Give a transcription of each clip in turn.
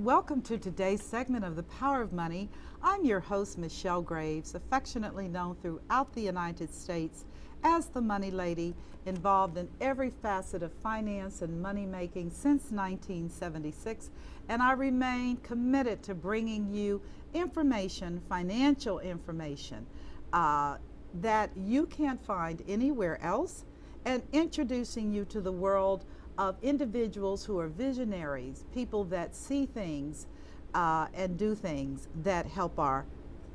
welcome to today's segment of The Power of Money. I'm your host, Michelle Graves, affectionately known throughout the United States as the Money Lady, involved in every facet of finance and money making since 1976, and I remain committed to bringing you information, financial information, that you can't find anywhere else, and introducing you to the world of individuals who are visionaries, people that see things and do things that help our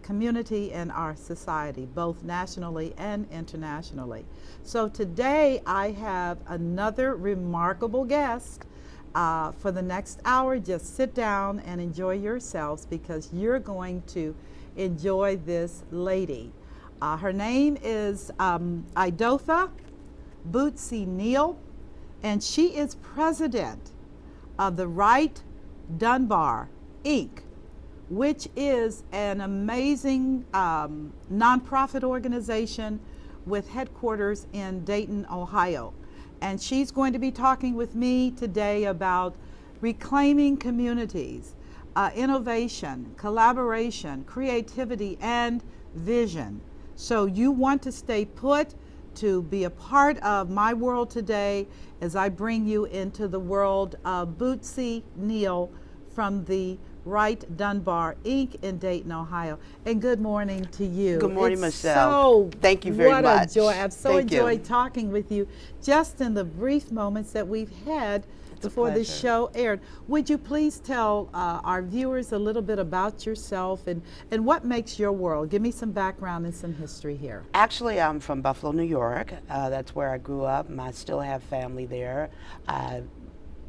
community and our society, both nationally and internationally. So today I have another remarkable guest. For the next hour, just sit down and enjoy yourselves, because you're going to enjoy this lady. Her name is Idotha Bootsy Neal, and she is president of the Wright Dunbar, Inc., which is an amazing nonprofit organization with headquarters in Dayton, Ohio. And she's going to be talking with me today about reclaiming communities, innovation, collaboration, creativity, and vision. So you want to stay put to be a part of my world today as I bring you into the world of Bootsy Neal from the Wright Dunbar, Inc. in Dayton, Ohio. And good morning to you. Good morning, Michelle. Thank you very much. What a joy. I've so Thank enjoyed you. talking with you just in the brief moments that we've had before the show aired. Would you please tell our viewers a little bit about yourself and what makes your world? Give me some background and some history here. Actually, I'm from Buffalo, New York. That's where I grew up, and I still have family there. I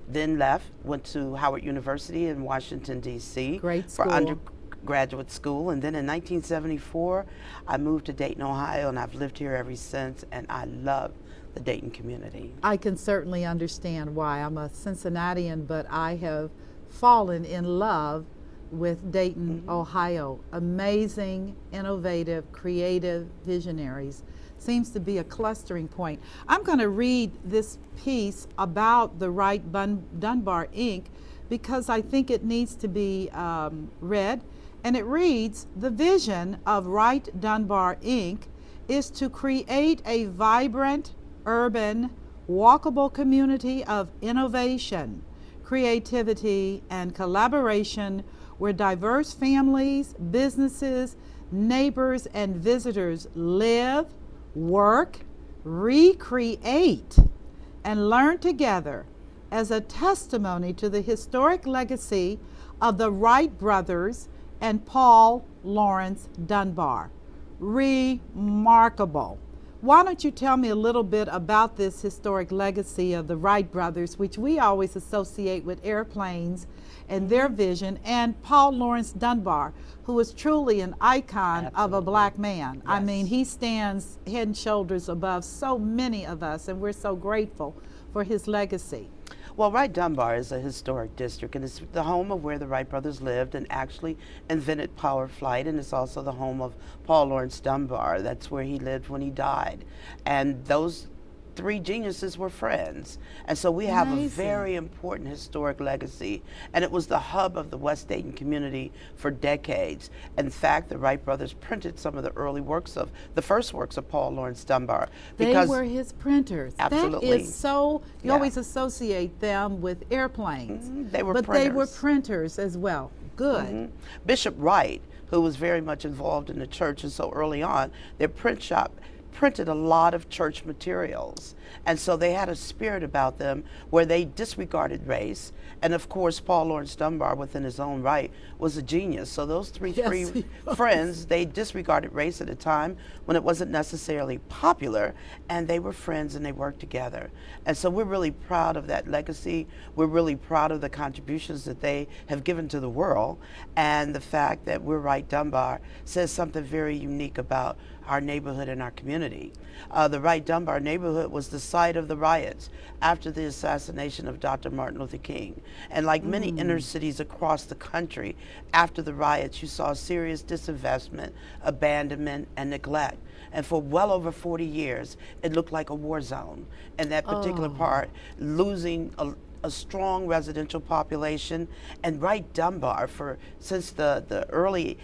then left, went to Howard University in Washington, D.C. Great school. For undergraduate school. And then in 1974, I moved to Dayton, Ohio, and I've lived here ever since, and I love the Dayton community. I can certainly understand why. I'm a Cincinnatian, but I have fallen in love with Dayton, Ohio. Amazing, innovative, creative visionaries. Seems to be a clustering point. I'm going to read this piece about the Wright Dunbar, Inc., because I think it needs to be read. And it reads, "The vision of Wright Dunbar, Inc. is to create a vibrant, urban, walkable community of innovation, creativity, and collaboration where diverse families, businesses, neighbors, and visitors live, work, recreate, and learn together as a testimony to the historic legacy of the Wright brothers and Paul Laurence Dunbar." Remarkable. Why don't you tell me a little bit about this historic legacy of the Wright brothers, which we always associate with airplanes and their vision, and Paul Laurence Dunbar, who is truly an icon of a black man. Yes. I mean, he stands head and shoulders above so many of us, and we're so grateful for his legacy. Well, Wright Dunbar is a historic district, and it's the home of where the Wright brothers lived and actually invented power flight, and it's also the home of Paul Laurence Dunbar. That's where he lived when he died. And those three geniuses were friends. And so we have a very important historic legacy. And it was the hub of the West Dayton community for decades. In fact, the Wright brothers printed some of the early works of, the first works of Paul Laurence Dunbar. They were his printers. Absolutely. That is so, you always associate them with airplanes. They were but printers. they were printers as well. Good. Bishop Wright, who was very much involved in the church, and so early on, their print shop printed a lot of church materials. And so they had a spirit about them where they disregarded race. And of course, Paul Laurence Dunbar, within his own right, was a genius. So those three friends, they disregarded race at a time when it wasn't necessarily popular, and they were friends and they worked together. And so we're really proud of that legacy. We're really proud of the contributions that they have given to the world. And the fact that we're Wright Dunbar says something very unique about our neighborhood and our community. The Wright Dunbar neighborhood was the site of the riots after the assassination of Dr. Martin Luther King. And like many inner cities across the country, after the riots, you saw serious disinvestment, abandonment, and neglect. And for well over 40 years, it looked like a war zone. And that particular part, losing a strong residential population, and Wright Dunbar, since the early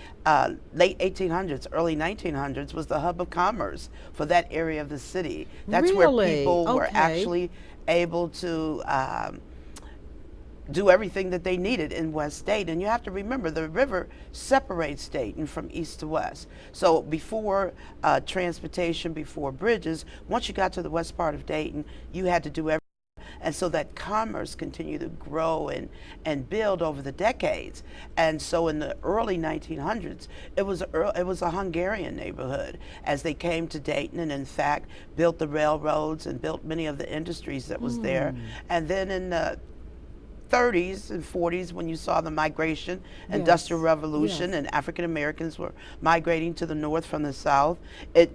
late 1800s, early 1900s, was the hub of commerce for that area of the city. That's where Really? people were Okay. actually able to do everything that they needed in West Dayton. And you have to remember, the river separates Dayton from east to west. So before transportation, before bridges, once you got to the west part of Dayton, you had to do everything. And so that commerce continued to grow and build over the decades. And so in the early 1900s, it was a Hungarian neighborhood as they came to Dayton and in fact built the railroads and built many of the industries that was there. And then in the 30s and 40s, when you saw the migration, Industrial Revolution, and African Americans were migrating to the north from the south, it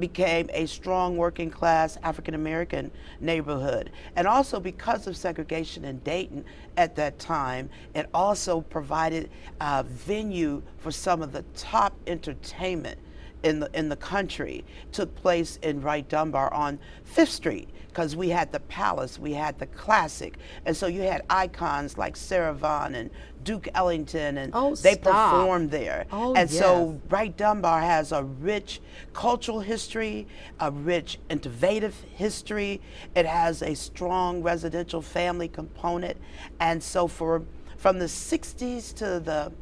became a strong working class African American neighborhood. And also because of segregation in Dayton at that time, it also provided a venue for some of the top entertainment in the country. Took place in Wright Dunbar on 5th Street, because we had the Palace, we had the Classic, and so you had icons like Sarah Vaughan and Duke Ellington, and they performed there. And so Wright Dunbar has a rich cultural history, a rich innovative history. It has a strong residential family component, and so from the 60s to the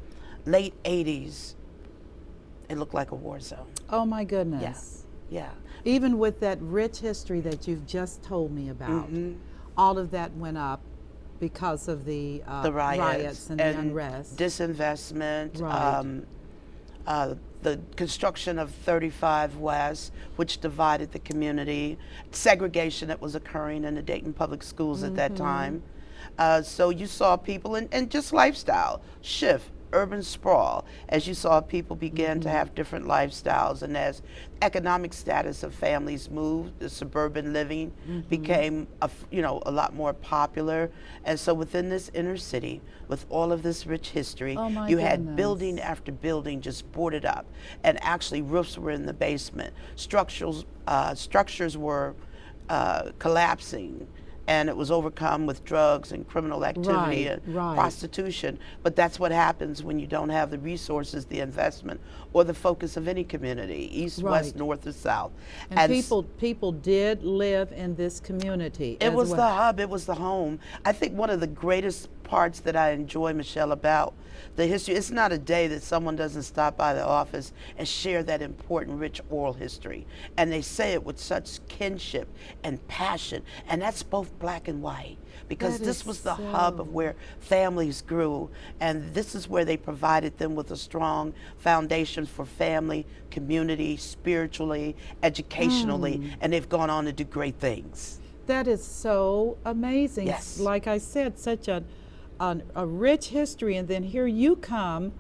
late 80s, it looked like a war zone. Oh my goodness. Yeah. Even with that rich history that you've just told me about, all of that went up because of the riots and the unrest. Disinvestment, the construction of 35 West, which divided the community, segregation that was occurring in the Dayton public schools at that time. So you saw people, and just lifestyle shift, urban sprawl, as you saw people begin to have different lifestyles, and as economic status of families moved, the suburban living became a lot more popular. And so within this inner city, with all of this rich history, you had building after building just boarded up, and actually roofs were in the basement. Structures were collapsing, and it was overcome with drugs and criminal activity and prostitution. But that's what happens when you don't have the resources, the investment, or the focus of any community, east, west, north, or south. And people did live in this community. It was the hub, it was the home. I think one of the greatest parts that I enjoy, Michelle, about the history, it's not a day that someone doesn't stop by the office and share that important, rich oral history. And they say it with such kinship and passion, and that's both black and white, because this was the hub of where families grew, and this is where they provided them with a strong foundation for family, community, spiritually, educationally, and they've gone on to do great things. That is so amazing. Yes. Like I said, such a rich history, and then here you come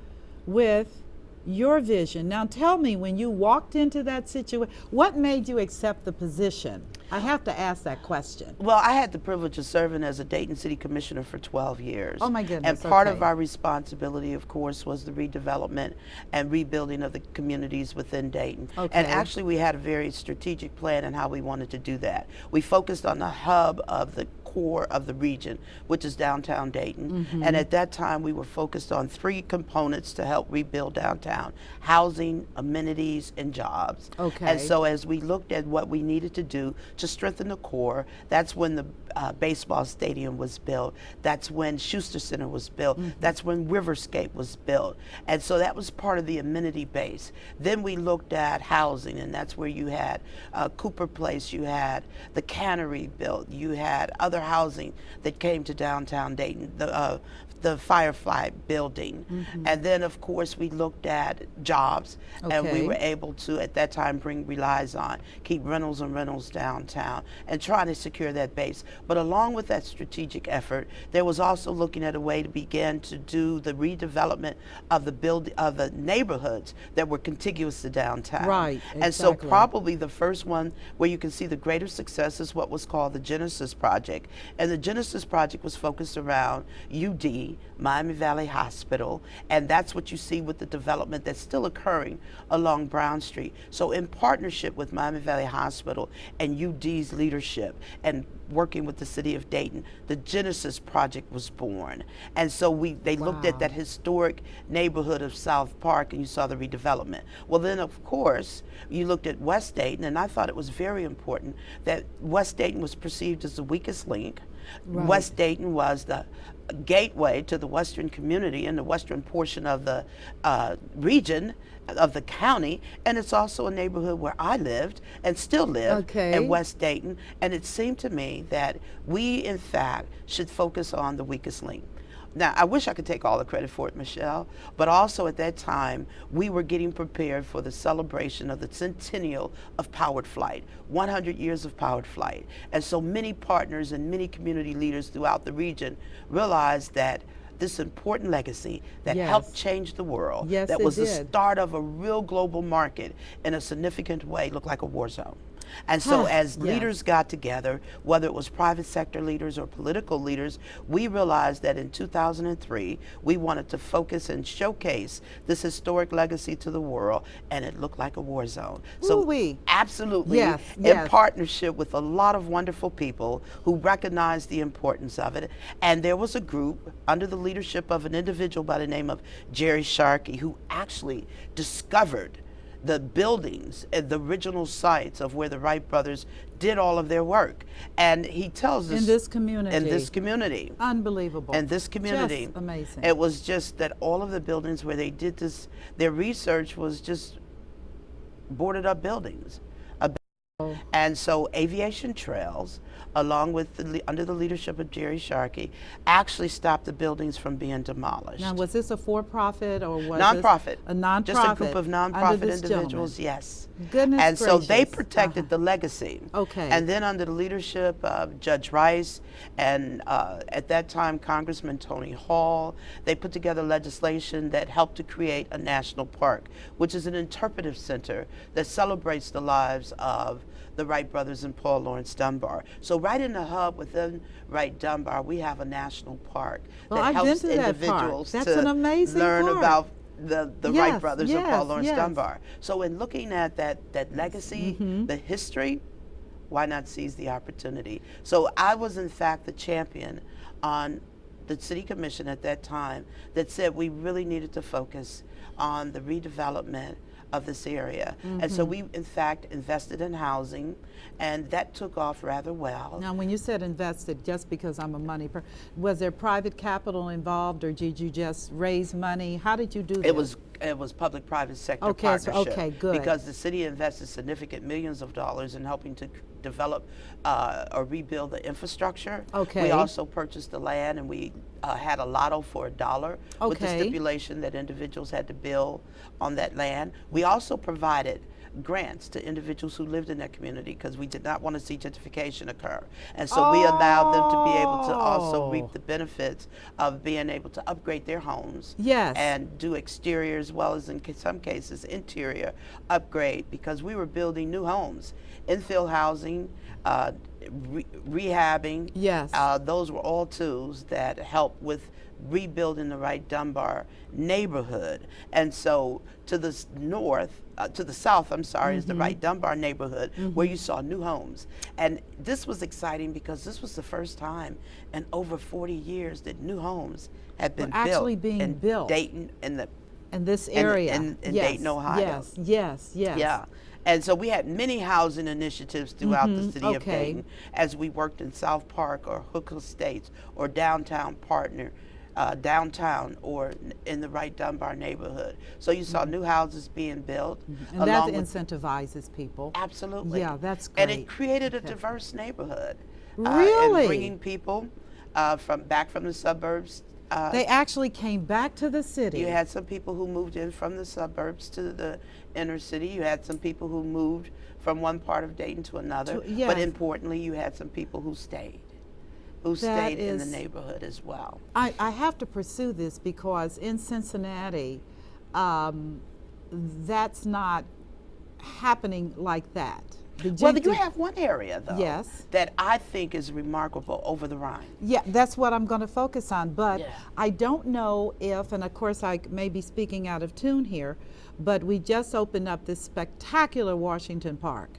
with your vision. Now tell me, when you walked into that situation, what made you accept the position? I have to ask that question. Well, I had the privilege of serving as a Dayton City Commissioner for 12 years. Oh my goodness. And part of our responsibility, of course, was the redevelopment and rebuilding of the communities within Dayton. And actually we had a very strategic plan on how we wanted to do that. We focused on the hub of the core of the region, which is downtown Dayton. And at that time we were focused on 3 components to help rebuild downtown: housing, amenities, and jobs. And so as we looked at what we needed to do to strengthen the core, that's when the baseball stadium was built, that's when Schuster Center was built, that's when Riverscape was built. And so that was part of the amenity base. Then we looked at housing, and that's where you had Cooper Place, you had the cannery built, you had other housing that came to downtown Dayton, the Firefly building. And then of course we looked at jobs, and we were able to at that time bring Relies On, keep rentals and rentals downtown, and trying to secure that base. But along with that strategic effort, there was also looking at a way to begin to do the redevelopment of the neighborhoods that were contiguous to downtown. And so probably the first one where you can see the greater success is what was called the Genesis Project. And the Genesis Project was focused around UD, Miami Valley Hospital, and that's what you see with the development that's still occurring along Brown Street. So in partnership with Miami Valley Hospital and UD's leadership and working with the city of Dayton, the Genesis Project was born. And so they looked at that historic neighborhood of South Park, and you saw the redevelopment. Well, then of course, you looked at West Dayton, and I thought it was very important that West Dayton was perceived as the weakest link. Right. West Dayton was the gateway to the western community and the western portion of the region of the county, and it's also a neighborhood where I lived and still live in West Dayton. And it seemed to me that we in fact should focus on the weakest link. Now, I wish I could take all the credit for it, Michelle, but also at that time, we were getting prepared for the celebration of the centennial of powered flight, 100 years of powered flight. And so many partners and many community leaders throughout the region realized that this important legacy that helped change the world, that was the start of a real global market in a significant way, looked like a war zone. And so as leaders got together, whether it was private sector leaders or political leaders, we realized that in 2003, we wanted to focus and showcase this historic legacy to the world, and it looked like a war zone. So absolutely, in partnership with a lot of wonderful people who recognized the importance of it. And there was a group under the leadership of an individual by the name of Jerry Sharkey, who actually discovered the buildings and the original sites of where the Wright brothers did all of their work. And he tells us in this community. Unbelievable. In this community. Just amazing. It was just that all of the buildings where they did this, their research was just boarded up buildings. And so Aviation Trails, along with under the leadership of Jerry Sharkey, actually stopped the buildings from being demolished. Now, was this a for-profit or was nonprofit? This a nonprofit? Just a group of nonprofit individuals, yes. Goodness and gracious. So they protected the legacy. Okay. And then under the leadership of Judge Rice and at that time Congressman Tony Hall, they put together legislation that helped to create a national park, which is an interpretive center that celebrates the lives of the Wright brothers and Paul Laurence Dunbar. So right in the hub within Wright Dunbar, we have a national park that helps individuals to learn about the Wright brothers and Paul Laurence Dunbar. So in looking at that legacy, the history, why not seize the opportunity? So I was in fact the champion on the city commission at that time that said we really needed to focus on the redevelopment of this area. And so we in fact invested in housing, and that took off rather well. Now when you said invested, just because I'm a money person, was there private capital involved, or did you just raise money? How did you do that? It was public-private sector partnership. Okay, good. Because the city invested significant millions of dollars in helping to develop or rebuild the infrastructure. Okay. We also purchased the land, and we had a lotto for $1 with the stipulation that individuals had to build on that land. We also provided grants to individuals who lived in that community because we did not want to see gentrification occur. And so we allowed them to be able to also reap the benefits of being able to upgrade their homes and do exterior as well as in some cases interior upgrade, because we were building new homes, infill housing, rehabbing. Those were all tools that helped with rebuilding the Wright Dunbar neighborhood. And so to the north, to the south, I'm sorry, is the Wright Dunbar neighborhood where you saw new homes. And this was exciting because this was the first time in over 40 years that new homes had been built in Dayton, in this area. In Dayton, Ohio. Yes. Yeah. And so we had many housing initiatives throughout the city of Dayton as we worked in South Park or Hook Estates or downtown or in the Wright Dunbar neighborhood. So you saw new houses being built. And that incentivizes people. Absolutely. Yeah, that's great. And it created a diverse neighborhood. Really? And bringing people back from the suburbs. They actually came back to the city. You had some people who moved in from the suburbs to the inner city. You had some people who moved from one part of Dayton to another. But importantly, you had some people who stayed. In the neighborhood as well. I have to pursue this because in Cincinnati, that's not happening like that. Well, you have one area, though, Yes. that I think is remarkable over the Rhine. Yeah, that's what I'm going to focus on. But Yeah. I don't know if, and of course I may be speaking out of tune here, but we just opened up this spectacular Washington Park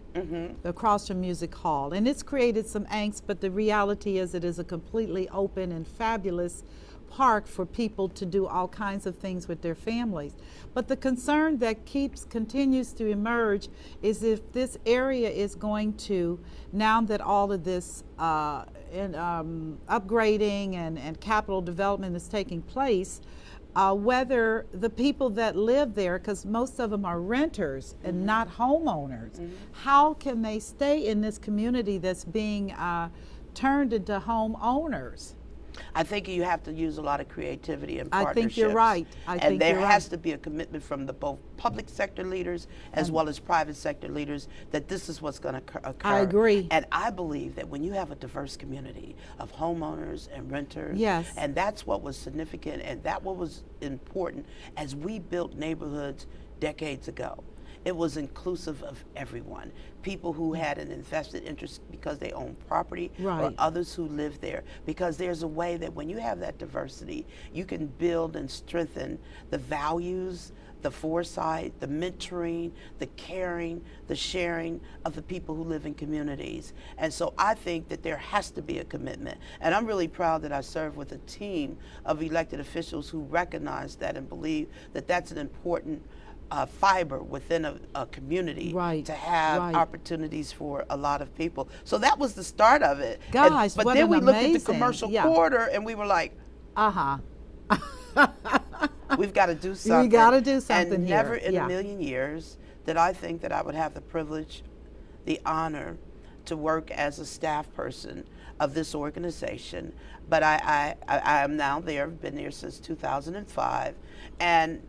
across from Music Hall. And it's created some angst, but the reality is it is a completely open and fabulous park for people to do all kinds of things with their families. But the concern that continues to emerge is if this area is going to, now that all of this upgrading and capital development is taking place, whether the people that live there, because most of them are renters and not homeowners, how can they stay in this community that's being turned into homeowners? I think you have to use a lot of creativity and I partnerships. think you're right. And there has to be a commitment from the both public sector leaders as well as private sector leaders that this is what's going to occur. I agree. And I believe that when you have a diverse community of homeowners and renters, Yes. and that's what was significant and that what was important as we built neighborhoods decades ago. It was inclusive of everyone. People who had an invested interest because they own property, or Right. others who live there. Because there's a way that when you have that diversity, you can build and strengthen the values, the foresight, the mentoring, the caring, the sharing of the people who live in communities. And so I think that there has to be a commitment. And I'm really proud that I serve with a team of elected officials who recognize that and believe that that's an important fiber within a community Right, to have right. opportunities for a lot of people. So that was the start of it. Gosh, but what then an we looked at the amazing- commercial yeah. corridor and we were like, we've got to do something. We got to do something And here. never in Yeah. a million years did I think that I would have the privilege, the honor to work as a staff person of this organization. But I am now there, I've been there since 2005. And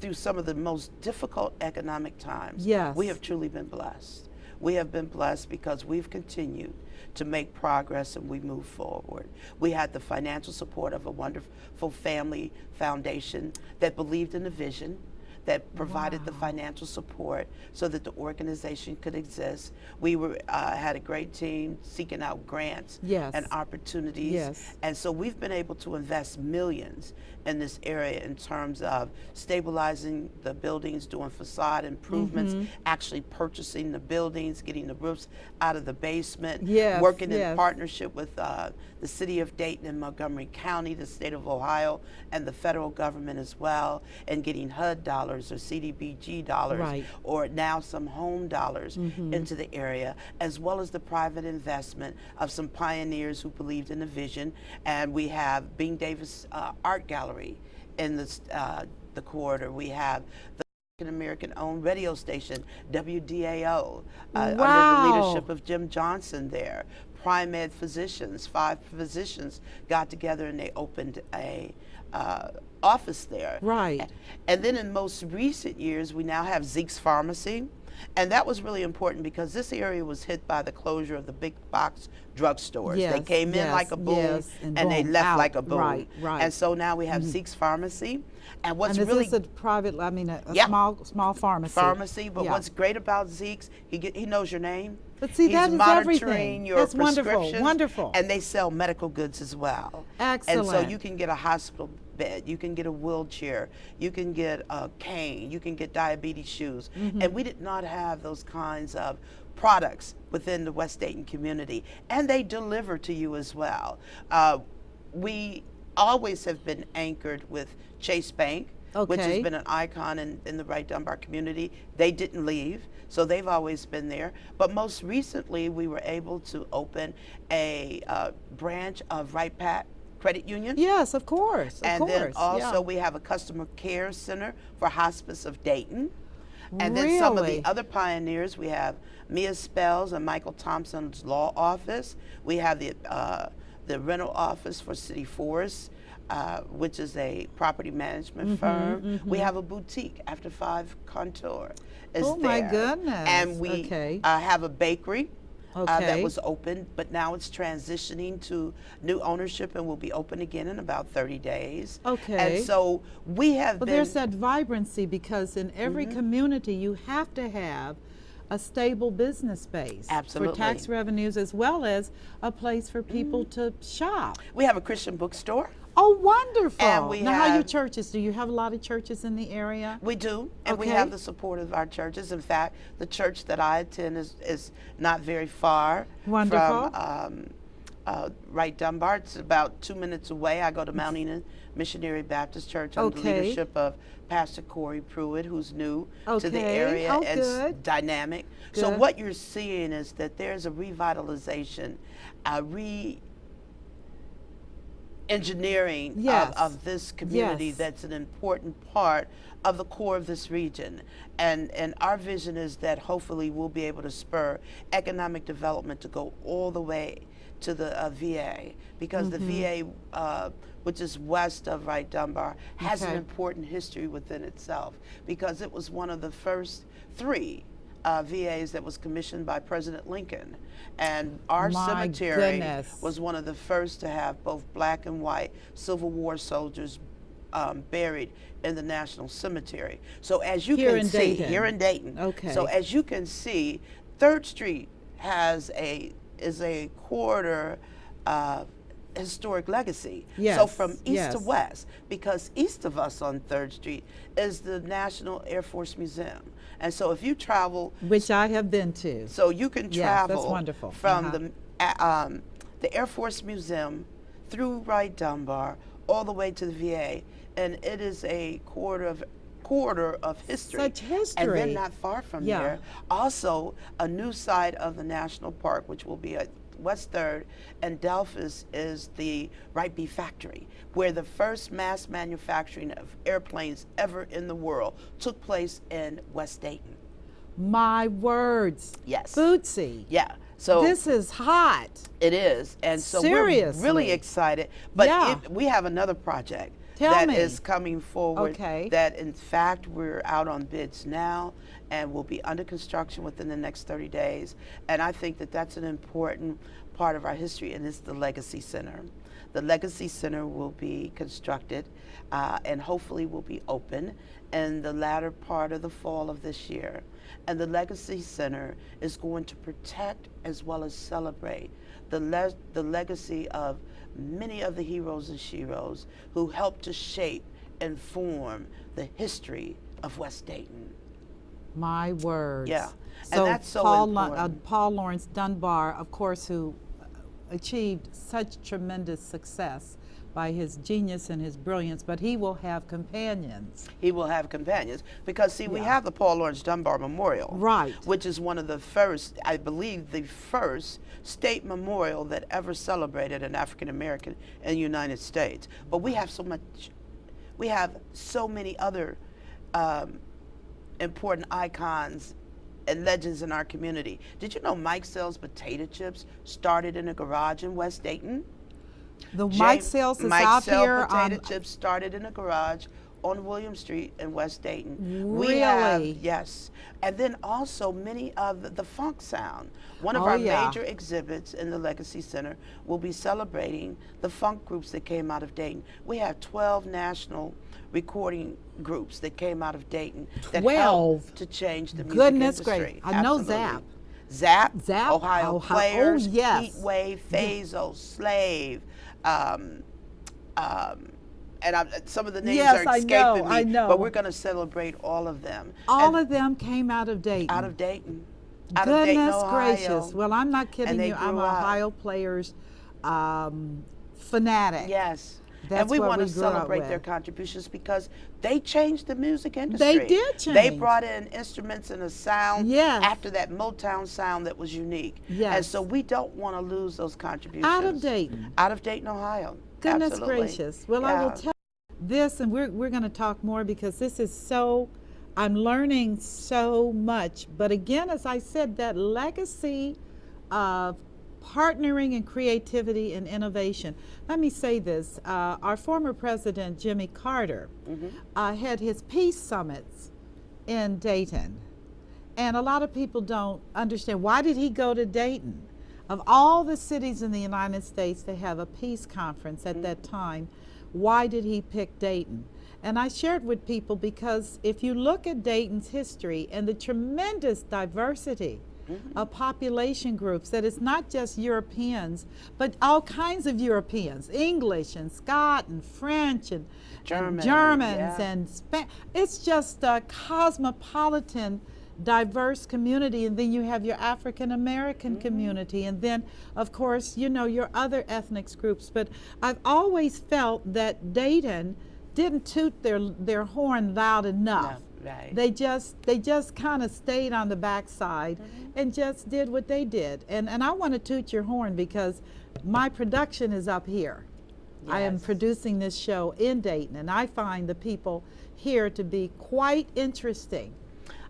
through some of the most difficult economic times, Yes. we have truly been blessed. We have been blessed because we've continued to make progress and we move forward. We had the financial support of a wonderful family foundation that believed in the vision, that provided the financial support so that the organization could exist. We had a great team seeking out grants Yes. and opportunities. Yes. And so we've been able to invest millions in this area in terms of stabilizing the buildings, doing facade improvements, actually purchasing the buildings, getting the roofs out of the basement, Yes, working yes. in partnership with the city of Dayton and Montgomery County, the state of Ohio, and the federal government as well, and getting HUD dollars or CDBG dollars, Right. or now some home dollars into the area, as well as the private investment of some pioneers who believed in the vision. And we have Bing Davis Art Gallery in the corridor. We have the American-owned radio station, WDAO, under the leadership of Jim Johnson there. Pri-Med physicians, 5 physicians got together and they opened a office there. Right. And then in most recent years, we now have Zeke's Pharmacy. And that was really important because this area was hit by the closure of the big box drugstores. They Yes, came in yes, like a boom yes, and and they boom, left out. like a boom. Right, right. And so now we have Zeke's Pharmacy. And what's And is really this a private, I mean, a Yeah. small pharmacy? pharmacy, but Yeah. what's great about Zeke's, he knows your name. But see, He's that is monitoring everything. your That's wonderful, prescriptions, wonderful. And they sell medical goods as well. And so Excellent. you can get a hospital bed, you can get a wheelchair, you can get a cane, you can get diabetes shoes. And we did not have those kinds of products within the West Dayton community. And they deliver to you as well. We always have been anchored with Chase Bank, which has Okay. been an icon in the Wright Dunbar community. They didn't leave, so they've always been there. But most recently, we were able to open a branch of Wright Pat Credit Union. Yes, of course. And then also yeah. we have a customer care center for Hospice of Dayton. And then some of Really? the other pioneers, we have Mia Spells and Michael Thompson's law office. We have the rental office for City Forest, which is a property management firm. We have a boutique, After 5 Contour is Oh, my there. goodness. And we Okay. have a bakery. That Okay. was open, but now it's transitioning to new ownership and will be open again in about 30 days. Okay. And so we have But been. there's that vibrancy because in every community you have to have a stable business base Absolutely. for tax revenues, as well as a place for people to shop. We have a Christian bookstore. Oh, wonderful. And we now, how are your have- churches? Do you have a lot of churches in the area? We do, and we Okay. have the support of our churches. In fact, the church that I attend is not very far Wonderful. from Wright, Dunbar. It's about 2 minutes away. I go to Mount Eden Missionary Baptist Church under the Okay. leadership of Pastor Corey Pruitt, who's new to the Okay. area Oh, and good. dynamic. So Good. what you're seeing is that there's a revitalization, a engineering Yes. of this community Yes. that's an important part of the core of this region. And our vision is that hopefully we'll be able to spur economic development to go all the way to the VA, because the VA, which is west of Wright Dunbar, has an Okay. important history within itself, because it was one of the first 3 VAs that was commissioned by President Lincoln. And our My cemetery goodness. was one of the first to have both black and white Civil War soldiers buried in the National Cemetery. So as you Here can in see, Dayton. here in Dayton. Okay. So as you can see, 3rd Street is a corridor historic legacy. So Yes, from east yes. to west, because east of us on 3rd Street is the National Air Force Museum. And so if you travel, Which I have been to. so you can Yes, travel that's wonderful. from the Air Force Museum through Wright Dunbar all the way to the VA, and it is a corridor of history. Such history. And then not far from Yeah. there, also a new side of the national park, which will be at West 3rd, and Delphus is the Wright Beef Factory, where the first mass manufacturing of airplanes ever in the world took place in West Dayton. My words. Yes. Bootsy. Yeah. So This is hot. it is, and so Seriously. we're really excited. But Yeah. we have another project Tell that me. is coming forward. Okay. That in fact we're out on bids now, and will be under construction within the next 30 days. And I think that that's an important part of our history, and it's the Legacy Center. The Legacy Center will be constructed, and hopefully will be open in the latter part of the fall of this year. And the Legacy Center is going to protect as well as celebrate the legacy of many of the heroes and sheroes who helped to shape and form the history of West Dayton. My words. Yeah, and So that's so Paul, important. Paul Lawrence Dunbar, of course, who achieved such tremendous success by his genius and his brilliance, but he will have companions. He will have companions, because see, we Yeah. have the Paul Lawrence Dunbar Memorial, Right. which is one of the first, I believe, the first state memorial that ever celebrated an African American in the United States. But we have so many other important icons and legends in our community. Did you know Mike Sells potato chips started in a garage in West Dayton? The Mike Sales is Mike out Sell here. potato chips started in a garage on William Street in West Dayton. Really? We have, yes. And then also many of the funk sound. One of Oh, our yeah. major exhibits in the Legacy Center will be celebrating the funk groups that came out of Dayton. We have 12 national recording groups that came out of Dayton that 12? helped to change the music Goodness industry. great. I know Absolutely. Zap. Zap, Zap, Ohio Players, oh, yes. Heat Wave, Phaso, Slave, and some of the names Yes, are I escaping know, me, I know. but we're going to celebrate all of them. All And of them came out of Dayton. out of Dayton. Out of Dayton, Goodness Ohio. gracious. Well, I'm not kidding they you. I'm grew an up. Ohio Players fanatic. Yes. That's and we what want to we grew up celebrate with. their contributions, because they changed the music industry. They did They change. brought in instruments and a sound Yes. after that Motown sound that was unique. Yes. And so we don't want to lose those contributions. Out of Dayton. Out of Dayton, Ohio. Goodness Absolutely. gracious. Well, I will Yeah. tell you this, and we're going to talk more, because this is so, I'm learning so much. But again, as I said, that legacy of partnering and creativity and innovation. Let me say this. Our former president, Jimmy Carter, had his peace summits in Dayton. And a lot of people don't understand, why did he go to Dayton? Of all the cities in the United States to have a peace conference at that time, why did he pick Dayton? And I shared with people because if you look at Dayton's history and the tremendous diversity of population groups, that it's not just Europeans, but all kinds of Europeans, English and Scott and French and Germans and it's just a cosmopolitan, diverse community. And then you have your African American community, and then of course your other ethnic groups. But I've always felt that Dayton didn't toot their horn loud enough. No, right. They just kind of stayed on the backside and just did what they did. And I want to toot your horn because my production is up here. Yes. I am producing this show in Dayton, and I find the people here to be quite interesting.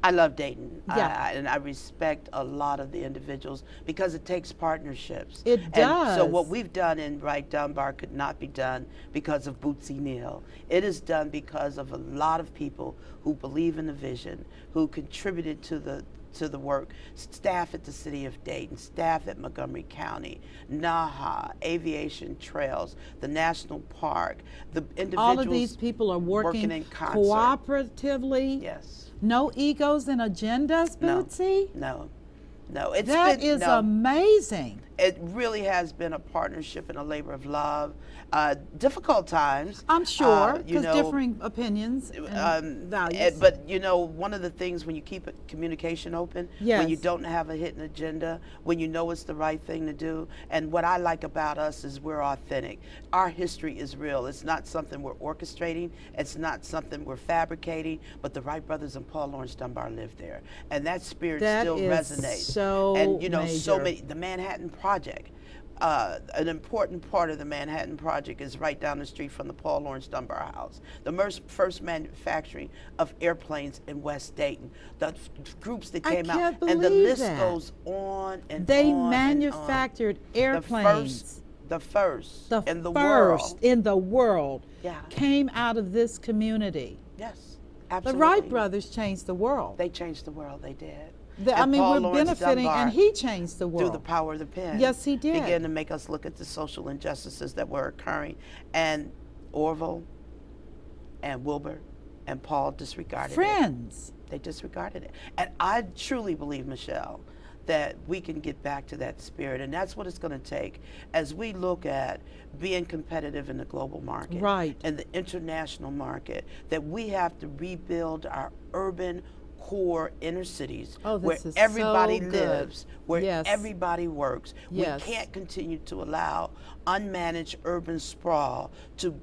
I love Dayton, Yeah. and I respect a lot of the individuals because it takes partnerships. It And does. so what we've done in Wright Dunbar could not be done because of Bootsy Neal. It is done because of a lot of people who believe in the vision, who contributed to the work, staff at the City of Dayton, staff at Montgomery County, NAHA, Aviation Trails, the National Park, the individuals. All of these people are working in concert. cooperatively. Yes. No egos and agendas, No. Bootsy? No. That is amazing. It really has been a partnership and a labor of love. Difficult times. I'm sure, you because know, differing opinions and values. But one of the things when you keep communication open, when you Yes. don't have a hidden agenda, when you know it's the right thing to do, and what I like about us is we're authentic. Our history is real. It's not something we're orchestrating. It's not something we're fabricating. But the Wright brothers and Paul Lawrence Dunbar lived there, and that spirit That still is resonates. so and so major. many. The Manhattan Project. An important part of the Manhattan Project is right down the street from the Paul Lawrence Dunbar House, the first manufacturing of airplanes in West Dayton. The groups that came out, and the believe list that. goes on and They on manufactured and on. airplanes. The first The in the first world. in the world Yeah. came out of this community. Yes, The absolutely. Wright brothers changed the world. They changed the world. They did. I And mean, Paul we're Lawrence benefiting, Dunbar, and he changed the world. through the power of the pen. Yes, he did. Began to make us look at the social injustices that were occurring. And Orville and Wilbur and Paul disregarded it. Friends. They disregarded it. And I truly believe, Michelle, that we can get back to that spirit. And that's what it's going to take as we look at being competitive in the global market. Right. And the international market, that we have to rebuild our urban core inner cities Oh, where this is everybody so good. lives, where Yes. everybody works. Yes. We can't continue to allow unmanaged urban sprawl to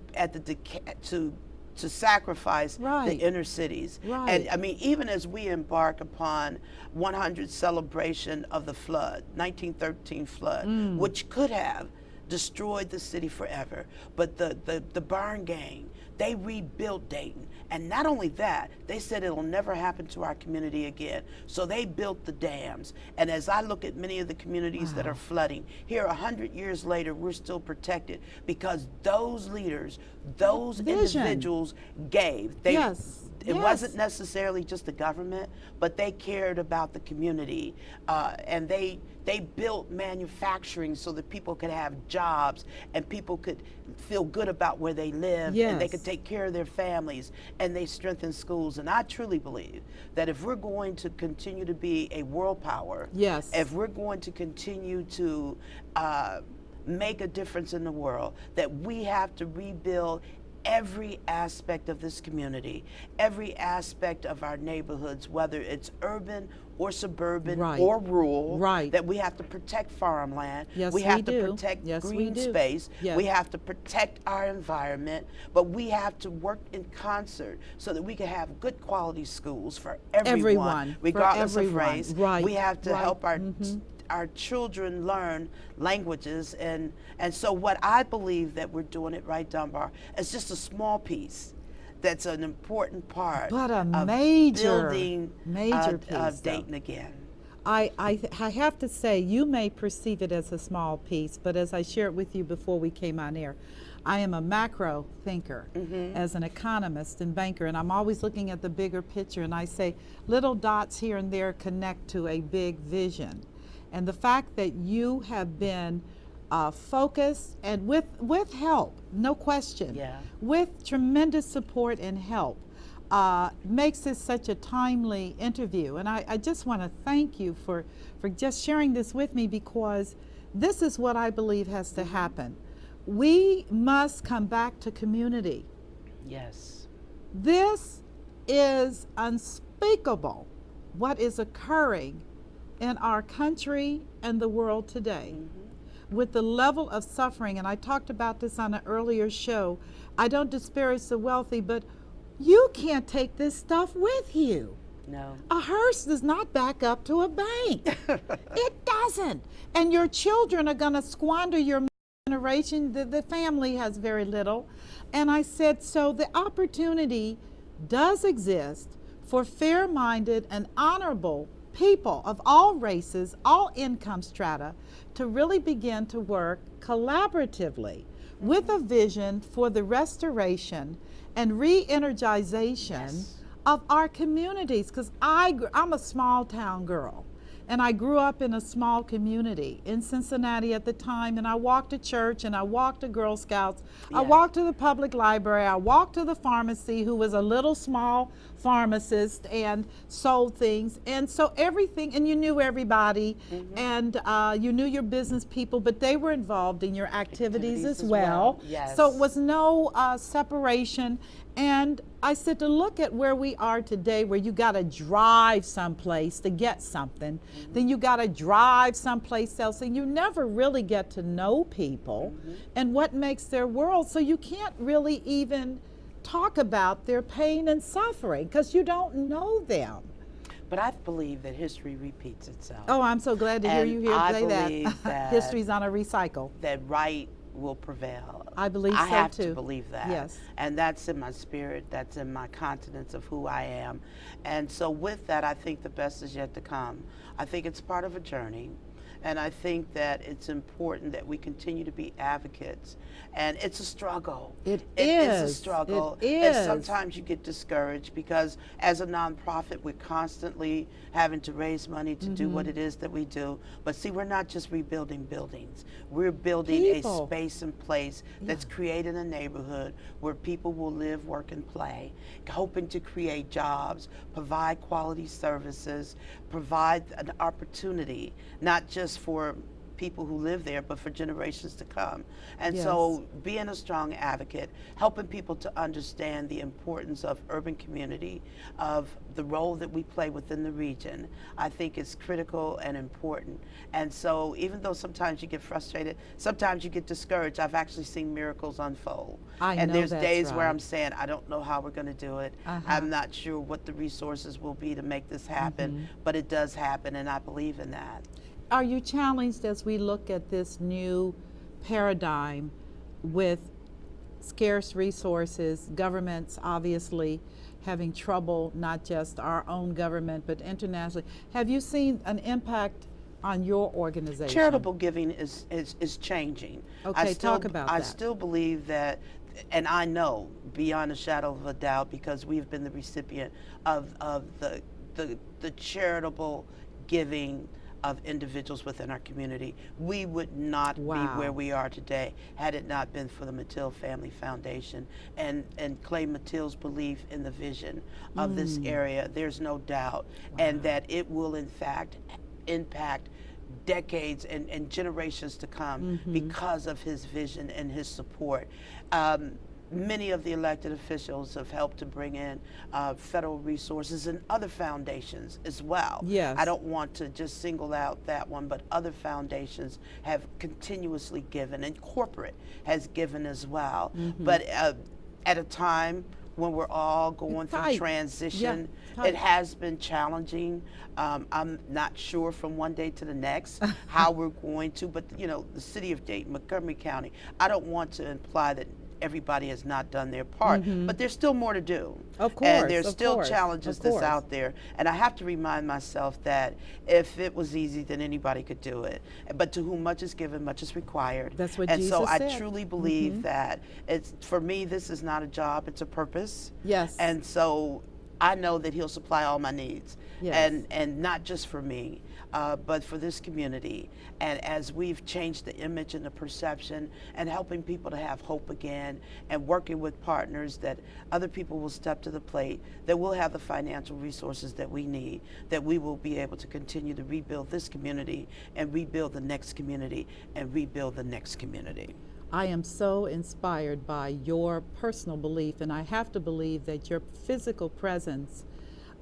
sacrifice Right. the inner cities. Right. And I mean, even as we embark upon 100 celebration of the flood, 1913 flood, which could have destroyed the city forever, but the Barn Gang, they rebuilt Dayton. And not only that, they said it'll never happen to our community again. So they built the dams. And as I look at many of the communities that are flooding, here 100 years later, we're still protected because those leaders, those Vision. individuals gave. Yes. It Yes. wasn't necessarily just the government, but they cared about the community, and they built manufacturing so that people could have jobs and people could feel good about where they live, and they Yes. could take care of their families, and they strengthened schools. And I truly believe that if we're going to continue to be a world power, Yes. if we're going to continue to make a difference in the world, that we have to rebuild every aspect of this community, every aspect of our neighborhoods, whether it's urban or suburban Right. or rural, Right. that we have to protect farmland, Yes, we have we to do. protect Yes, we green do. space, Yes. we have to protect our environment, but we have to work in concert so that we can have good quality schools for everyone, For regardless of everyone. race. Right. We have to Right. help our children learn languages, and so what I believe that we're doing at Wright Dunbar is just a small piece that's an important part But a of major building piece, though. Dayton again. I have to say, you may perceive it as a small piece, but as I shared with you before we came on air, I am a macro thinker as an economist and banker, and I'm always looking at the bigger picture, and I say little dots here and there connect to a big vision. And the fact that you have been focused, and with help, no question, Yeah. with tremendous support and help, makes this such a timely interview. And I just want to thank you for just sharing this with me, because this is what I believe has to happen. We must come back to community. Yes. This is unspeakable what is occurring in our country and the world today. With the level of suffering, and I talked about this on an earlier show, I don't disparage the wealthy, but you can't take this stuff with you. No. A hearse does not back up to a bank. It doesn't. And your children are going to squander your generation. The family has very little. And I said, so the opportunity does exist for fair-minded and honorable people of all races, all income strata, to really begin to work collaboratively with a vision for the restoration and re-energization of our communities. Because I'm a small town girl, and I grew up in a small community in Cincinnati at the time, and I walked to church, and I walked to Girl Scouts, I walked to the public library, I walked to the pharmacy, who was a little small pharmacist and sold things. And so everything, and you knew everybody, and you knew your business people, but they were involved in your activities as well. Yes. So it was no separation. And I said, to look at where we are today, where you got to drive someplace to get something, then you got to drive someplace else, and you never really get to know people and what makes their world. So you can't really even talk about their pain and suffering because you don't know them. But I believe that history repeats itself. Oh, I'm so glad to hear And you here I say believe that. History's on a recycle. That Wright will prevail. I believe I so have too. to believe that. Yes. And that's in my spirit, that's in my continence of who I am. And so with that, I think the best is yet to come. I think it's part of a journey. And I think that it's important that we continue to be advocates. And it's a struggle. It is a is. struggle. It And is. sometimes you get discouraged because as a nonprofit, we're constantly having to raise money to do what it is that we do. But see, we're not just rebuilding buildings. We're building People. a space and place that's creating a neighborhood where people will live, work, and play, hoping to create jobs, provide quality services, provide an opportunity, not just for people who live there, but for generations to come. And so being a strong advocate, helping people to understand the importance of urban community, of the role that we play within the region, I think is critical and important. And so even though sometimes you get frustrated, sometimes you get discouraged, I've actually seen miracles unfold. And there's days where I'm saying, I don't know how we're going to do it. I'm not sure what the resources will be to make this happen, but it does happen, and I believe in that. Are you challenged as we look at this new paradigm with scarce resources, governments obviously having trouble, not just our own government, but internationally? Have you seen an impact on your organization? Charitable giving is changing. Okay, talk about that. I still believe that, and I know beyond a shadow of a doubt, because we've been the recipient of the charitable giving of individuals within our community. We would not be where we are today had it not been for the Mattil Family Foundation and Clay Mattil's belief in the vision of this area. There's no doubt, and that it will in fact impact decades and generations to come because of his vision and his support. Many of the elected officials have helped to bring in federal resources and other foundations as well. Yes. I don't want to just single out that one, but other foundations have continuously given, and corporate has given as well. But at a time when we're all going through transition, it has been challenging. I'm not sure from one day to the next how we're going to, but you know, the city of Dayton, Montgomery County, I don't want to imply that everybody has not done their part, but there's still more to do. Of course, and there's still challenges that's out there. And I have to remind myself that if it was easy, then anybody could do it. But to whom much is given, much is required. That's what and Jesus so said. I truly believe that it's, for me, this is not a job, it's a purpose. Yes. And so I know that He'll supply all my needs, Yes. and not just for me, but for this community. And as we've changed the image and the perception, and helping people to have hope again, and working with partners that other people will step to the plate, that we'll have the financial resources that we need, that we will be able to continue to rebuild this community, and rebuild the next community, and rebuild the next community. I am so inspired by your personal belief, and I have to believe that your physical presence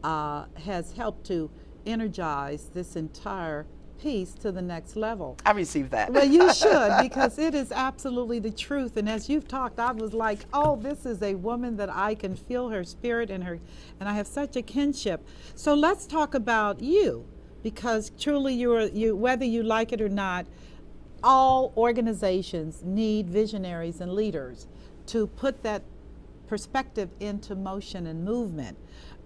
has helped to energize this entire piece to the next level. I received that. Well, you should, because it is absolutely the truth. And as you've talked, I was like, oh, this is a woman that I can feel her spirit and and I have such a kinship. So let's talk about you, because truly you, whether you like it or not, all organizations need visionaries and leaders to put that perspective into motion and movement.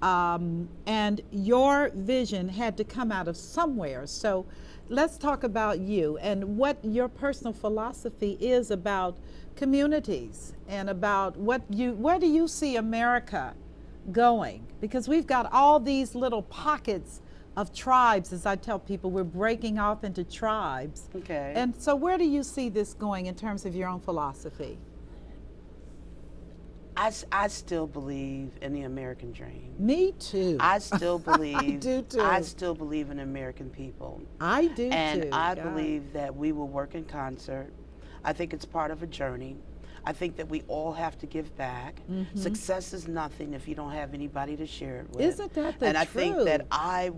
And your vision had to come out of somewhere. So let's talk about you and what your personal philosophy is about communities, and about where do you see America going? Because we've got all these little pockets of tribes. As I tell people, we're breaking off into tribes. Okay. And so where do you see this going in terms of your own philosophy? I still believe in the American dream. Me too. I still believe. I do too. I still believe in American people. I do And too. I God. believe that we will work in concert. I think it's part of a journey. I think that we all have to give back. Success is nothing if you don't have anybody to share it with. Isn't that the And I truth? think that I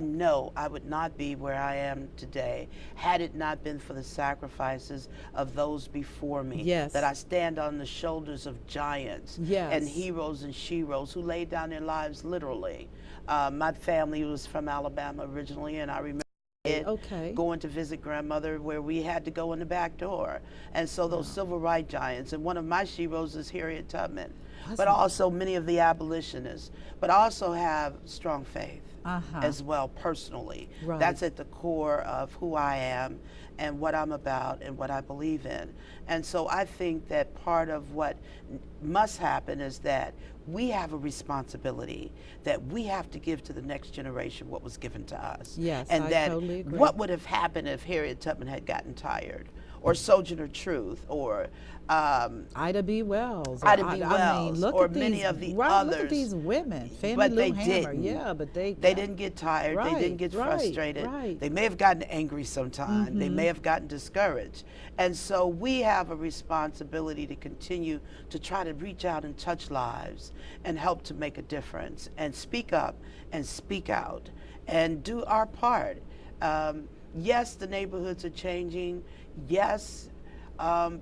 know I would not be where I am today had it not been for the sacrifices of those before me. Yes. That I stand on the shoulders of giants Yes. and heroes and sheroes who laid down their lives literally. My family was from Alabama originally, and I remember going to visit grandmother where we had to go in the back door. And so those civil rights giants, and one of my sheroes is Harriet Tubman, but also many of the abolitionists, but I also have strong faith as well personally. Right. That's at the core of who I am and what I'm about and what I believe in. And so I think that part of what must happen is that we have a responsibility that we have to give to the next generation what was given to us. Yes, and I that totally agree. what would have happened if Harriet Tubman had gotten tired, or Sojourner Truth, or Ida B. Wells. Ida B. Wells, look or at many these, of the right, others. Look at these women. Fannie But Lou they Hamer. didn't. Yeah, but they didn't get tired. They didn't get frustrated. They may have gotten angry sometime. They may have gotten discouraged. And so we have a responsibility to continue to try to reach out and touch lives and help to make a difference and speak up and speak out and do our part. Yes, the neighborhoods are changing. Yes,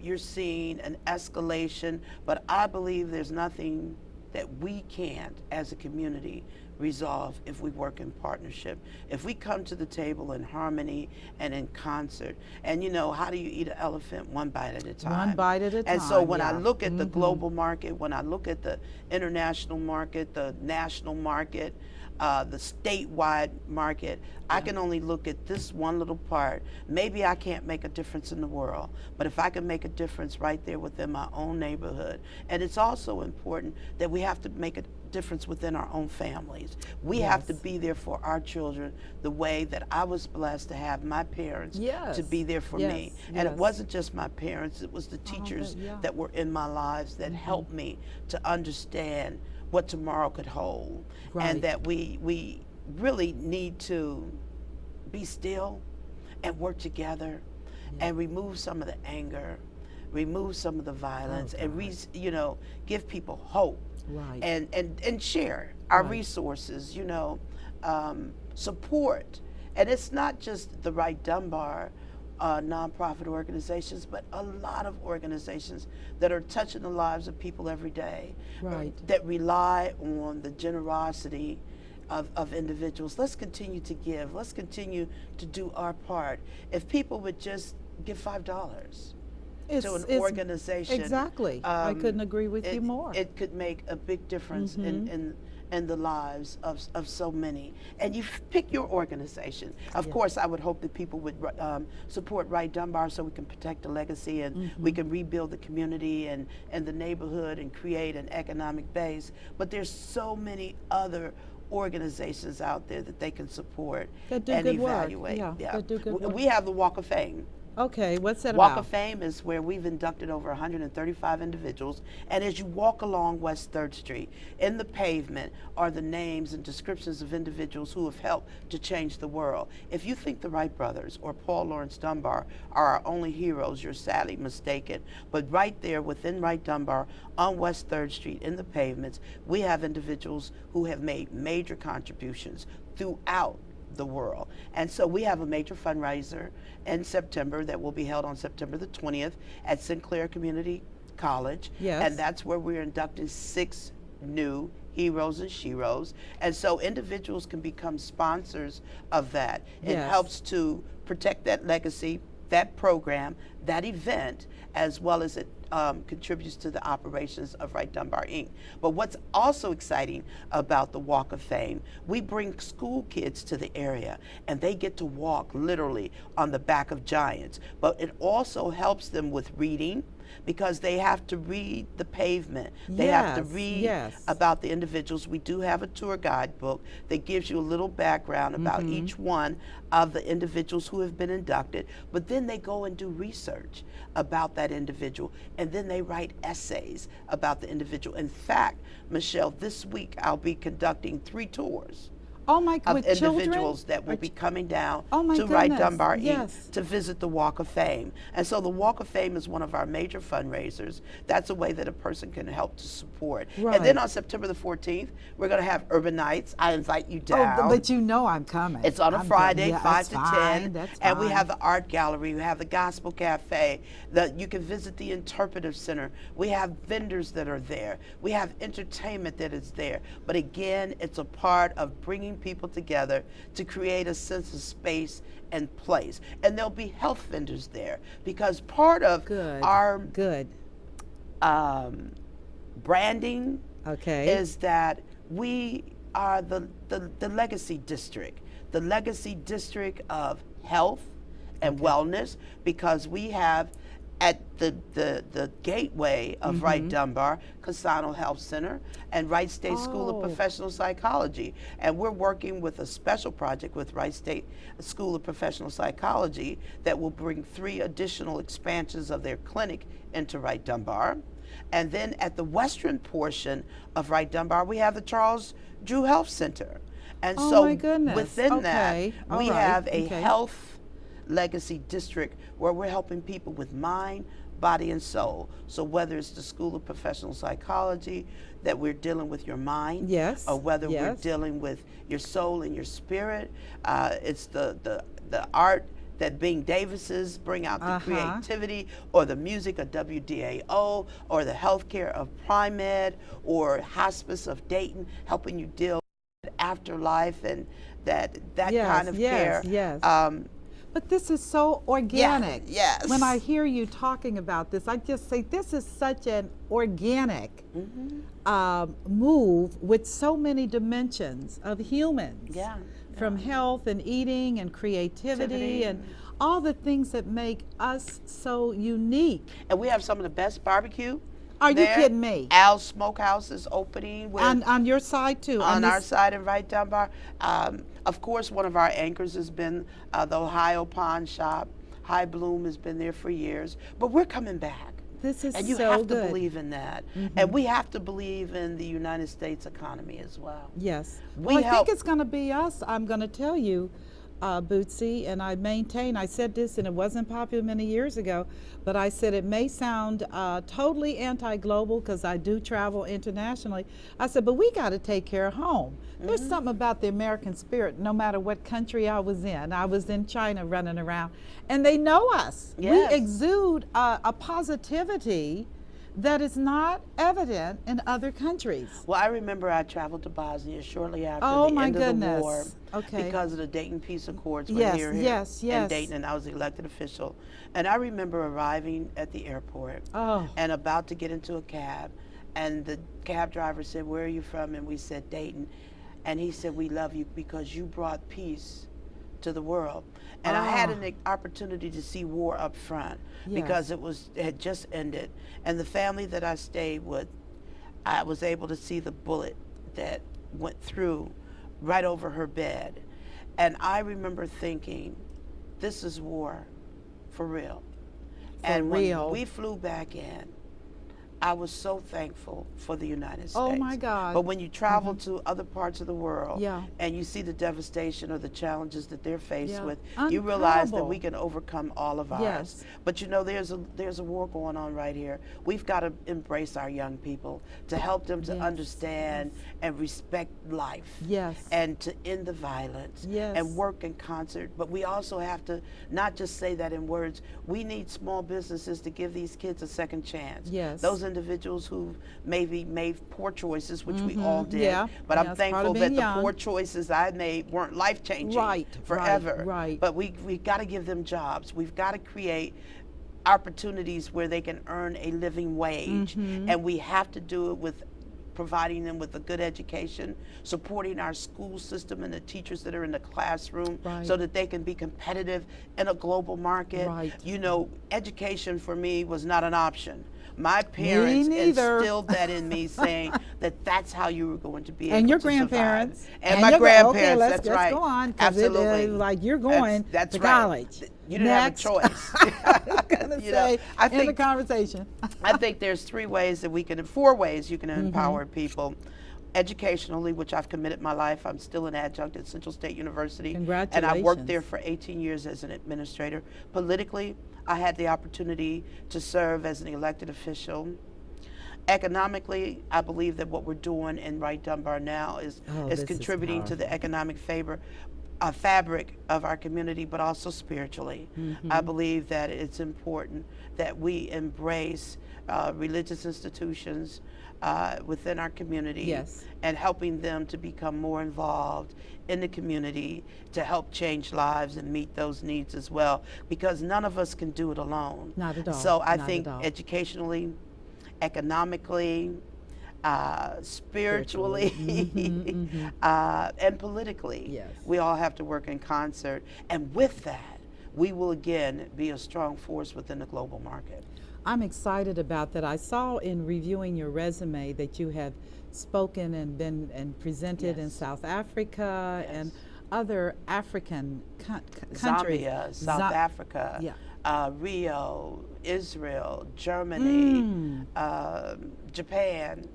you're seeing an escalation, but I believe there's nothing that we can't, as a community, resolve if we work in partnership. If we come to the table in harmony and in concert. And you know, how do you eat an elephant? One bite at a time. One bite at a time. And so when I look at the global market, when I look at the international market, the national market, the statewide market, I can only look at this one little part. Maybe I can't make a difference in the world, but if I can make a difference right there within my own neighborhood. And it's also important that we have to make a difference within our own families. We have to be there for our children the way that I was blessed to have my parents to be there for me. And it wasn't just my parents, it was the teachers that were in my lives that helped me to understand what tomorrow could hold. And that we really need to be still and work together and remove some of the anger, remove some of the violence, and give people hope. And share our resources, support. And it's not just the Wright Dunbar nonprofit organizations, but a lot of organizations that are touching the lives of people every day, that rely on the generosity of individuals. Let's continue to give. Let's continue to do our part. If people would just give $5 to an organization. Exactly. I couldn't agree with you more. It could make a big difference in in the lives of so many. And you pick your organization. Of course, I would hope that people would support Wright Dunbar so we can protect the legacy and we can rebuild the community and the neighborhood and create an economic base. But there's so many other organizations out there that they can support that do and good evaluate. Work. Yeah, that do good work. We have the Walk of Fame. Okay, what's that Walk about? of Fame is where we've inducted over 135 individuals, and as you walk along West 3rd Street, in the pavement are the names and descriptions of individuals who have helped to change the world. If you think the Wright brothers or Paul Laurence Dunbar are our only heroes, you're sadly mistaken. But right there within Wright Dunbar on West 3rd Street in the pavements, we have individuals who have made major contributions throughout the world. And so we have a major fundraiser in September that will be held on September the 20th at Sinclair Community College. Yes. And that's where we're inducting 6 new heroes and sheroes. And so individuals can become sponsors of that. It helps to protect that legacy, that program, that event, as well as it contributes to the operations of Wright Dunbar Inc. But what's also exciting about the Walk of Fame, we bring school kids to the area and they get to walk literally on the back of giants. But it also helps them with reading, because they have to read the pavement. They have to read about the individuals. We do have a tour guide book that gives you a little background about each one of the individuals who have been inducted, but then they go and do research about that individual, and then they write essays about the individual. In fact, Michelle, this week I'll be conducting 3 tours of individuals that will be coming down to Wright Dunbar Inc. to visit the Walk of Fame. And so the Walk of Fame is one of our major fundraisers. That's a way that a person can help to support. Right. And then on September the 14th, we're going to have Urban Nights. I invite you down. Oh, but you know I'm coming. It's on a Friday, 5 to 10. That's and we fine. have the art gallery. We have the gospel cafe. You can visit the interpretive center. We have vendors that are there. We have entertainment that is there. But again, it's a part of bringing people together to create a sense of space and place. And there'll be health vendors there, because part of our branding is that we are the legacy district, the legacy district of health and wellness, because we have at the gateway of Wright Dunbar, Casano Health Center, and Wright State School of Professional Psychology. And we're working with a special project with Wright State School of Professional Psychology that will bring 3 additional expansions of their clinic into Wright Dunbar. And then at the western portion of Wright Dunbar, we have the Charles Drew Health Center. And so within that, we have a health legacy district where we're helping people with mind, body, and soul. So whether it's the School of Professional Psychology, that we're dealing with your mind, or whether we're dealing with your soul and your spirit, it's the art that Bing Davis's bring out the creativity, or the music of WDAO, or the healthcare of Pri-Med, or hospice of Dayton, helping you deal with afterlife and that kind of care. But this is so organic. Yes. When I hear you talking about this, I just say this is such an organic move with so many dimensions of humans. From health and eating and creativity and all the things that make us so unique. And we have some of the best barbecue. Are you kidding me? Al's Smokehouse is opening. On your side too? On our side in Wright Dunbar. Of course, one of our anchors has been the Ohio Pawn Shop. High Bloom has been there for years. But we're coming back. This is so good. And you have to believe in that. And we have to believe in the United States economy as well. Yes. Well, I think it's going to be us. I'm going to tell you, Bootsy, and I said this, and it wasn't popular many years ago, but I said it may sound totally anti-global because I do travel internationally. I said, but we got to take care of home. There's something about the American spirit, no matter what country I was in. I was in China running around, and they know us. We exude a positivity that is not evident in other countries. Well, I remember I traveled to Bosnia shortly after the end of the war because of the Dayton Peace Accords were here in Dayton, and I was the elected official. And I remember arriving at the airport and about to get into a cab, And the cab driver said, "Where are you from?" And we said, "Dayton." And he said, "We love you because you brought peace to the world." And I had an opportunity to see war up front because it had just ended. And the family that I stayed with, I was able to see the bullet that went through right over her bed. And I remember thinking, this is war for real. And when we flew back in, I was so thankful for the United States. Oh my God. But when you travel to other parts of the world Yeah. and you see the devastation or the challenges that they're faced with, you Incredible. realize that we can overcome all of ours. Yes. But you know, there's a war going on right here. We've got to embrace our young people to help them to understand and respect life. Yes. And to end the violence. Yes. And work in concert. But we also have to not just say that in words. We need small businesses to give these kids a second chance. Yes. Those individuals who maybe made poor choices, which we all did. Yeah. But I'm That's thankful part of that being the young. poor choices I made weren't life-changing forever. Right. But we got to give them jobs. We've got to create opportunities where they can earn a living wage. And we have to do it with providing them with a good education, supporting our school system and the teachers that are in the classroom so that they can be competitive in a global market. You know, education for me was not an option. My parents instilled that in me, saying that that's how you were going to be able to survive. And your grandparents. And my grandparents, okay, that's right. Let's go on, Absolutely. Like you're going that's to right. college. You didn't have a choice. I think in the conversation. I think there's four ways you can empower people. Educationally, which I've committed my life. I'm still an adjunct at Central State University. Congratulations. And I worked there for 18 years as an administrator. Politically, I had the opportunity to serve as an elected official. Economically, I believe that what we're doing in Wright Dunbar now is contributing to the economic fabric of our community, but also spiritually. I believe that it's important that we embrace religious institutions within our community and helping them to become more involved in the community to help change lives and meet those needs as well, because none of us can do it alone. Not at all. So I think educationally, economically, spiritually, and politically, we all have to work in concert. And with that, we will again be a strong force within the global market. I'm excited about that. I saw in reviewing your resume that you have spoken and been and presented in South Africa and other African countries. Zambia, South Africa, Rio, Israel, Germany, Japan.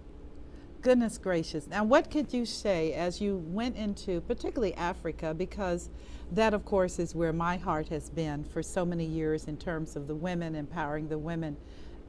Goodness gracious. Now, what could you say as you went into particularly Africa, because that, of course, is where my heart has been for so many years in terms of the women, empowering the women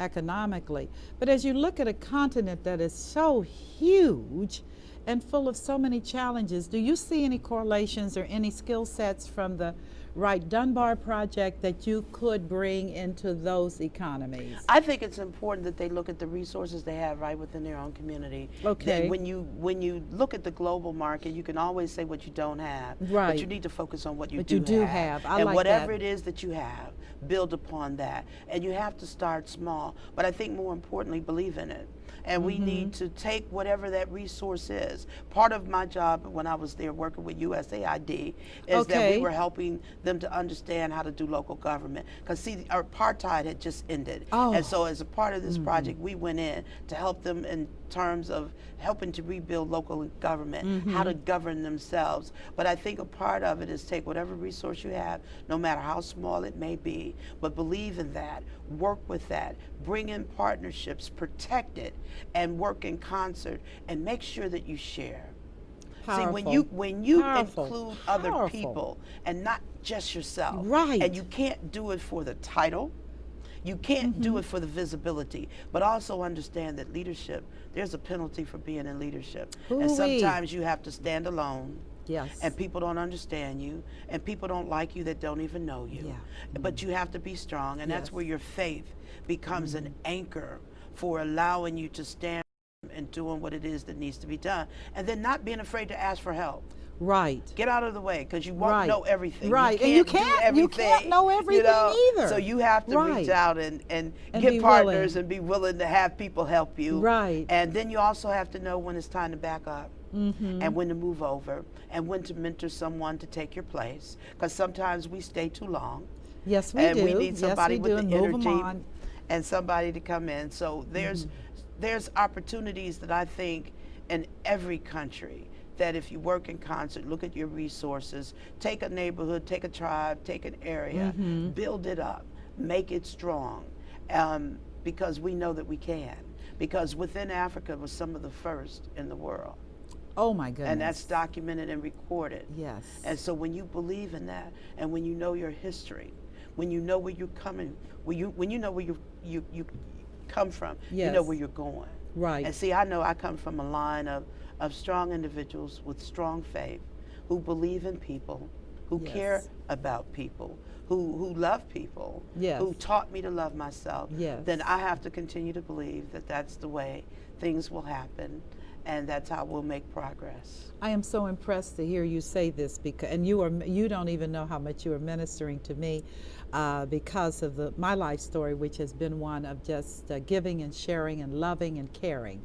economically. But as you look at a continent that is so huge and full of so many challenges, do you see any correlations or any skill sets from the Wright Dunbar project that you could bring into those economies? I think it's important that they look at the resources they have right within their own community. Okay. When you look at the global market, you can always say what you don't have, but you need to focus on what you do have. I and like whatever that. it is that you have, build upon that. And you have to start small, but I think more importantly, believe in it. And we need to take whatever that resource is. Part of my job when I was there working with USAID is that we were helping them to understand how to do local government. Because see, apartheid had just ended. And so as a part of this project, we went in to help them in terms of helping to rebuild local government, how to govern themselves. But I think a part of it is take whatever resource you have, no matter how small it may be, but believe in that, work with that, bring in partnerships, protect it, and work in concert, and make sure that you share. Powerful. See, when you include other people and not just yourself, and you can't do it for the title, you can't do it for the visibility, but also understand that leadership, there's a penalty for being in leadership. And sometimes you have to stand alone. And people don't understand you, and people don't like you that don't even know you. But you have to be strong, and that's where your faith becomes an anchor for allowing you to stand and doing what it is that needs to be done, and then not being afraid to ask for help. Right. Get out of the way, because you won't Right. know everything. Right. You And you do can't everything, know everything either. So you have to Right. reach out and And get be partners willing. and be willing to have people help you. Right. And then you also have to know when it's time to back up. Mm-hmm. And when to move over, and when to mentor someone to take your place, because sometimes we stay too long. Yes, we And do. we need somebody yes, we with do. the And move 'em energy on. and somebody to come in. So there's opportunities that I think in every country, that if you work in concert, look at your resources, take a neighborhood, take a tribe, take an area, build it up, make it strong, because we know that we can. Because within Africa was some of the first in the world. Oh my goodness. And that's documented and recorded. Yes. And so when you believe in that, and when you know your history, when you know where you're coming, when you know where you come from, you know Yes. where you're going. Right. And see, I know I come from a line of strong individuals with strong faith, who believe in people, who Yes. care about people, who love people, Yes. who taught me to love myself. Yes. Then I have to continue to believe that that's the way things will happen, and that's how we'll make progress. I am so impressed to hear you say this, because, and you don't even know how much you are ministering to me, because of my life story, which has been one of just giving and sharing and loving and caring.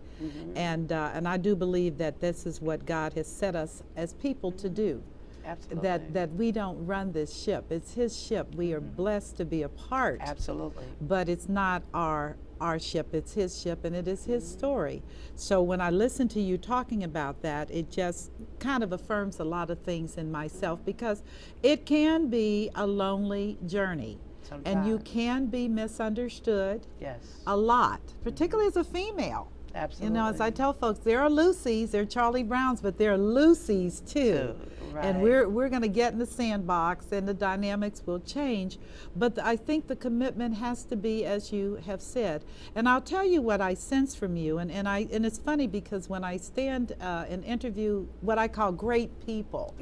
And I do believe that this is what God has set us as people to do. Absolutely. That we don't run this ship. It's His ship. We are blessed to be a part. Absolutely. But it's not our ship. It's His ship, and it is His story. So when I listen to you talking about that, it just kind of affirms a lot of things in myself, because it can be a lonely journey. And you Sometimes. can be misunderstood Yes. a lot, particularly as a female. Absolutely. You know, as I tell folks, there are Lucys, there are Charlie Browns, but there are Lucys too. And Right. we're going to get in the sandbox, and the dynamics will change. But I think the commitment has to be, as you have said. And I'll tell you what I sense from you. And it's funny, because when I stand and interview what I call great people,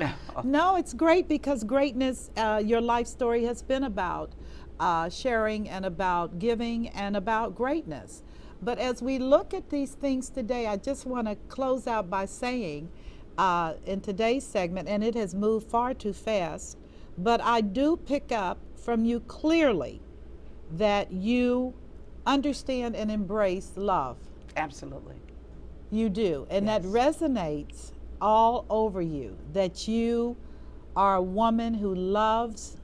no, it's great, because greatness, your life story has been about sharing and about giving and about greatness. But as we look at these things today, I just want to close out by saying, in today's segment, and it has moved far too fast, but I do pick up from you clearly that you understand and embrace love. Absolutely. You do. And Yes. that resonates all over you, that you are a woman who loves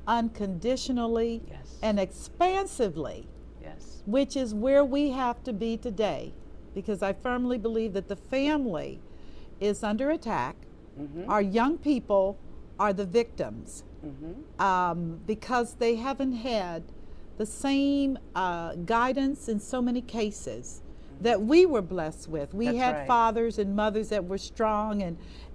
unconditionally Yes. and expansively, Yes. which is where we have to be today, because I firmly believe that the family is under attack. Our young people are the victims, because they haven't had the same guidance in so many cases that we were blessed with. We That's had right. fathers and mothers that were strong,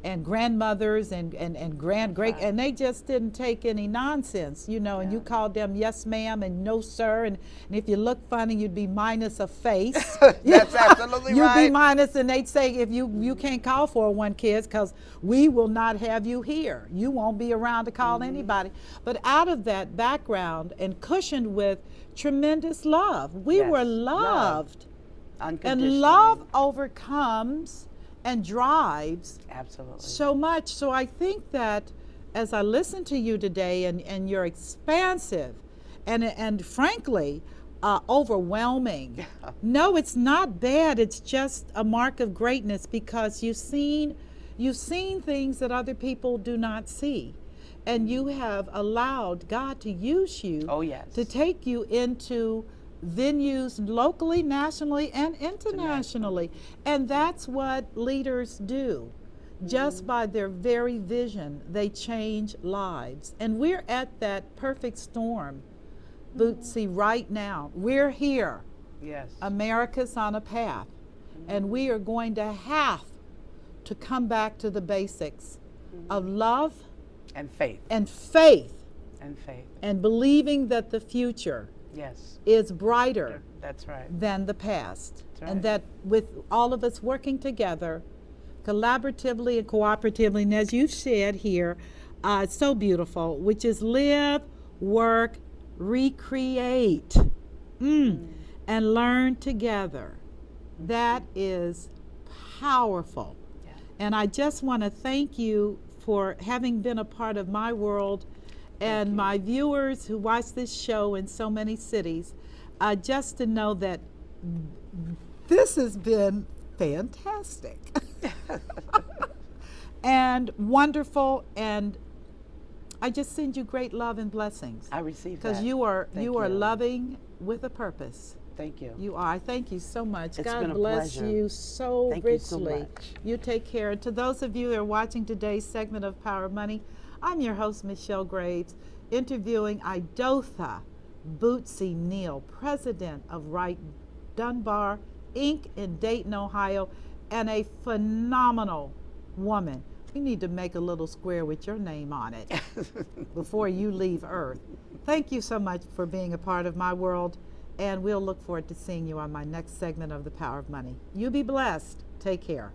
and grandmothers and great, right. and they just didn't take any nonsense, you know, and you Yeah. called them yes ma'am and no sir, and if you look funny, you'd be minus a face. That's absolutely You'd right. be minus, and they'd say, if you can't call 401 kids, because we will not have you here. You won't be around to call anybody. But out of that background, and cushioned with tremendous love, we Yes, were love. loved. Unconditionally. And love overcomes and drives Absolutely. so much. So I think that as I listen to you today, and you're expansive and frankly overwhelming. No, it's not bad. It's just a mark of greatness, because you've seen things that other people do not see. And you have allowed God to use you Oh, yes. to take you into venues locally, nationally, and internationally. And that's what leaders do. Just by their very vision, they change lives. And we're at that perfect storm, Bootsy, right now. We're here. Yes. America's on a path. And we are going to have to come back to the basics of love And faith. and faith, And faith. and believing that the future Yes. is brighter That's right. than the past. That's And right. that with all of us working together, collaboratively and cooperatively, and as you've said here, it's so beautiful, which is live, work, recreate, and learn together. That is powerful. Yeah. And I just want to thank you for having been a part of my world and my viewers who watch this show in so many cities, just to know that this has been fantastic and wonderful, and I just send you great love and blessings. I receive that. Because you are Thank you are loving with a purpose. Thank you. You are. Thank you so much. It's God been a bless pleasure. you so Thank you so richly. much. You take care. And to those of you that are watching today's segment of Power of Money, I'm your host, Michelle Graves, interviewing Idotha Bootsy Neal, president of Wright, Dunbar, Inc. in Dayton, Ohio, and a phenomenal woman. You need to make a little square with your name on it before you leave Earth. Thank you so much for being a part of my world, and we'll look forward to seeing you on my next segment of The Power of Money. You be blessed. Take care.